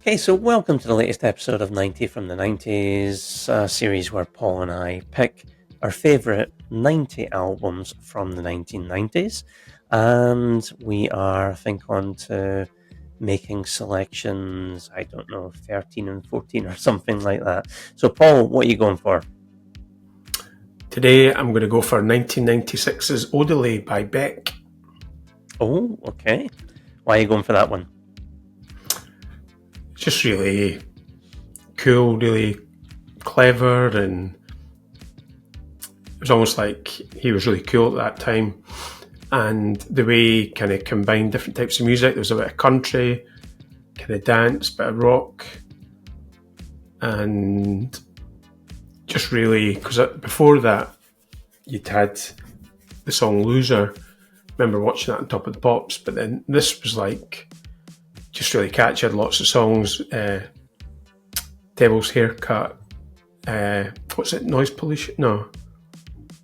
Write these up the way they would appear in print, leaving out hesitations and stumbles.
Okay, so welcome to the latest episode of 90 from the 90s, a series where Paul and I pick our favourite 90 albums from the 1990s. And we are, I think, on to making selections, 13 and 14 or something like that. So, Paul, what are you going for? Today, I'm going to go for 1996's Odelay by Beck. Oh, okay. Why are you going for that one? Just really cool, really clever, and it was almost like he was really cool at that time. And the way he kind of combined different types of music, there was a bit of country, kind of dance, bit of rock, and just really, because before that, you'd had the song Loser. I remember watching that on Top of the Pops, but then this was like just really catchy. Had lots of songs. Devil's Haircut. What's it? Noise Pollution? No.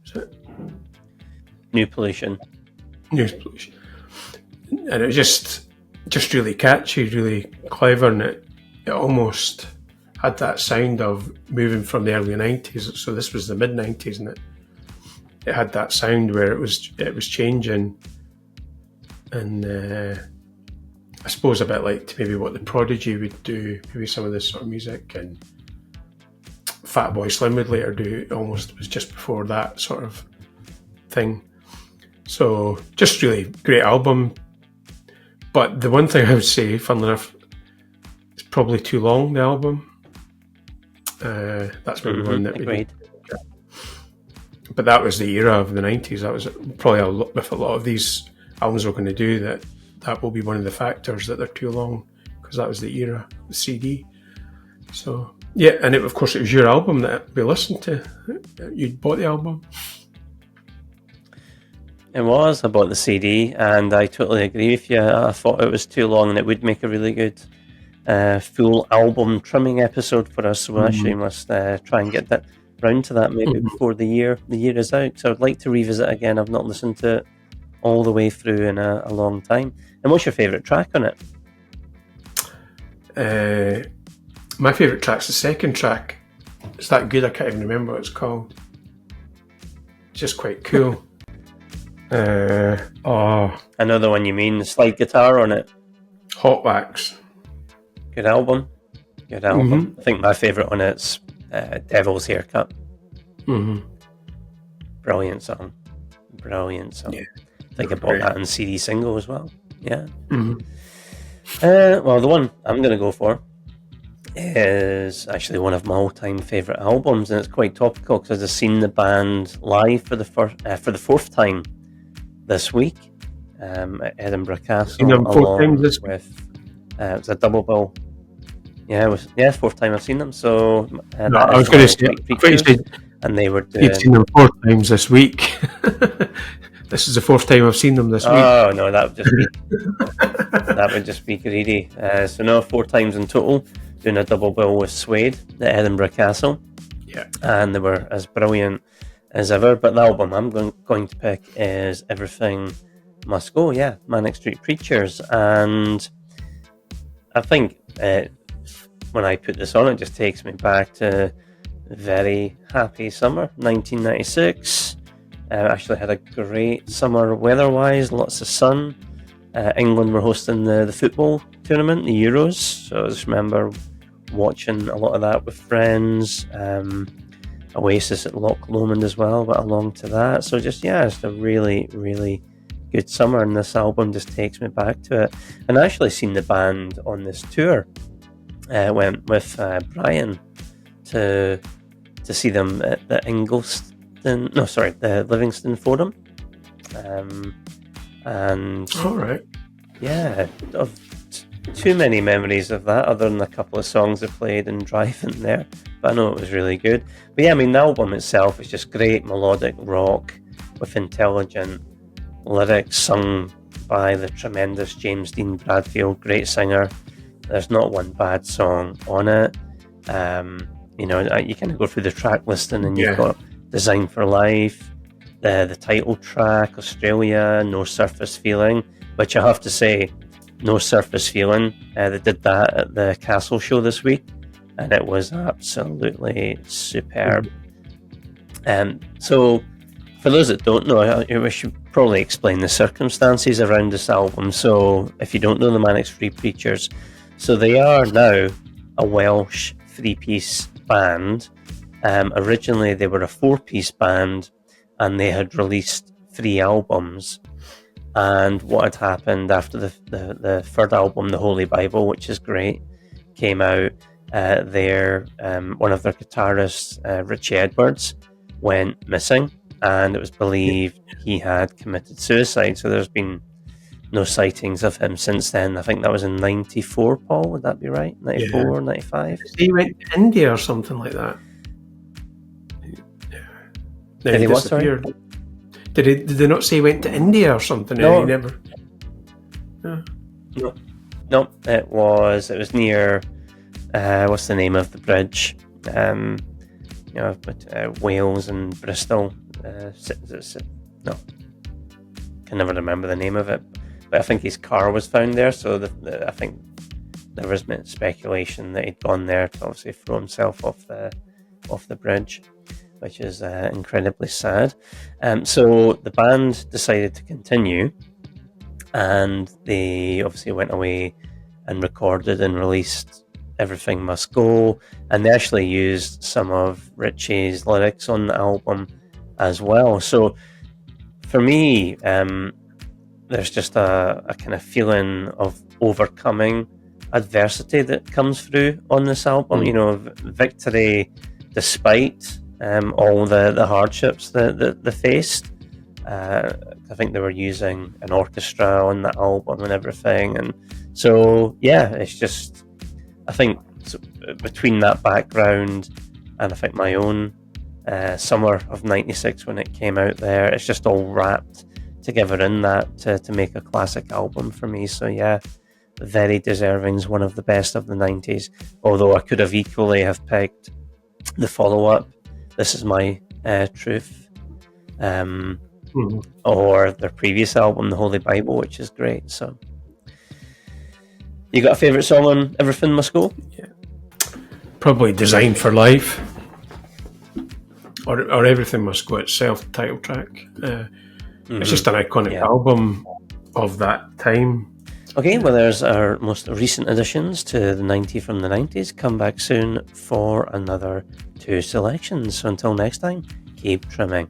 Is it? New Pollution. Noise Pollution. And it was just really catchy, really clever, and it almost had that sound of moving from the early 90s. So this was the mid 90s, and it had that sound where it was changing, and I suppose a bit like maybe what the Prodigy would do, maybe some of this sort of music, and Fatboy Slim would later do. Almost was just before that sort of thing. So just really great album. But the one thing I would say, funnily enough, it's probably too long, the album. That's maybe one that we agreed. But that was the era of the 90s. That was probably with a lot of these albums we're going to do, that will be one of the factors that they're too long, because that was the era, the CD. So, yeah, and of course it was your album that we listened to. You'd bought the album. It was. I bought the CD, and I totally agree with you. I thought it was too long, and it would make a really good full album trimming episode for us. So we actually must try and get that round to that maybe before the year is out. So I'd like to revisit again. I've not listened to it all the way through in a long time. And what's your favourite track on it? My favourite track's the second track. It's that good I can't even remember what it's called. It's just quite cool. I know the one you mean, the slide guitar on it. Hot Wax. Good album. I think my favourite on it's Devil's Haircut. Brilliant song. Yeah. I think I bought that on CD single as well. Yeah. Well, the one I'm going to go for is actually one of my all-time favourite albums, and it's quite topical because I've seen the band live for the fourth time this week at Edinburgh Castle. Along with it was a double bill. Yeah, fourth time I've seen them. So I was going to say, and they were doing. You've seen them 4 times this week. This is the 4th time I've seen them this week. Oh no, that would just be greedy. So no, 4 times in total, doing a double bill with Suede at Edinburgh Castle. Yeah, and they were as brilliant as ever. But the album I'm going to pick is Everything Must Go. Yeah, Manic Street Preachers, and I think when I put this on, it just takes me back to a very happy summer, 1996. Actually had a great summer weather-wise, lots of sun. England were hosting the football tournament, the Euros, so I just remember watching a lot of that with friends. Oasis at Loch Lomond as well, but along to that. So just a really, really good summer, and this album just takes me back to it. And I actually seen the band on this tour. Went with Brian to see them at the the Livingston Forum. And all right. Yeah, too many memories of that, other than a couple of songs I played and driving there. But I know it was really good. But yeah, I mean, the album itself is just great melodic rock with intelligent lyrics sung by the tremendous James Dean Bradfield, great singer. There's not one bad song on it. You kind of go through the track listing, and you've got Design for Life, the title track, Australia, No Surface Feeling, which I have to say, No Surface Feeling. They did that at the Castle show this week, and it was absolutely superb. So, for those that don't know, we should probably explain the circumstances around this album. So, if you don't know the Manic Street Preachers, so they are now a Welsh three-piece band. Originally, they were a four-piece band, and they had released 3 albums. And what had happened after the third album, The Holy Bible, which is great, came out, one of their guitarists, Richie Edwards, went missing, and it was believed he had committed suicide. So there's been no sightings of him since then. I think that was in 94, Paul, would that be right? 94, 95? He went to India or something like that. Did he what, sorry? Did they not say he went to India or something? No. He never... No, it was near, what's the name of the bridge? Wales and Bristol. No, can never remember the name of it. But I think his car was found there, so I think there was speculation that he'd gone there to obviously throw himself off the bridge, which is incredibly sad. So the band decided to continue, and they obviously went away and recorded and released Everything Must Go, and they actually used some of Richie's lyrics on the album as well. So for me, there's just a kind of feeling of overcoming adversity that comes through on this album. You know, victory despite all the hardships that they faced. I think they were using an orchestra on the album and everything, and so it's just, I think, between that background and I think my own summer of '96 when it came out there, it's just all wrapped together in that to make a classic album for me. So very deserving, is one of the best of the '90s, although I could have equally have picked the follow-up, This Is My Truth, or their previous album, The Holy Bible, which is great. So you got a favourite song on Everything Must Go? Yeah, probably Designed for Life, or Everything Must Go itself, title track. It's just an iconic album of that time. Okay, well, there's our most recent additions to the 90 from the 90s. Come back soon for another 2 selections. So until next time, keep trimming.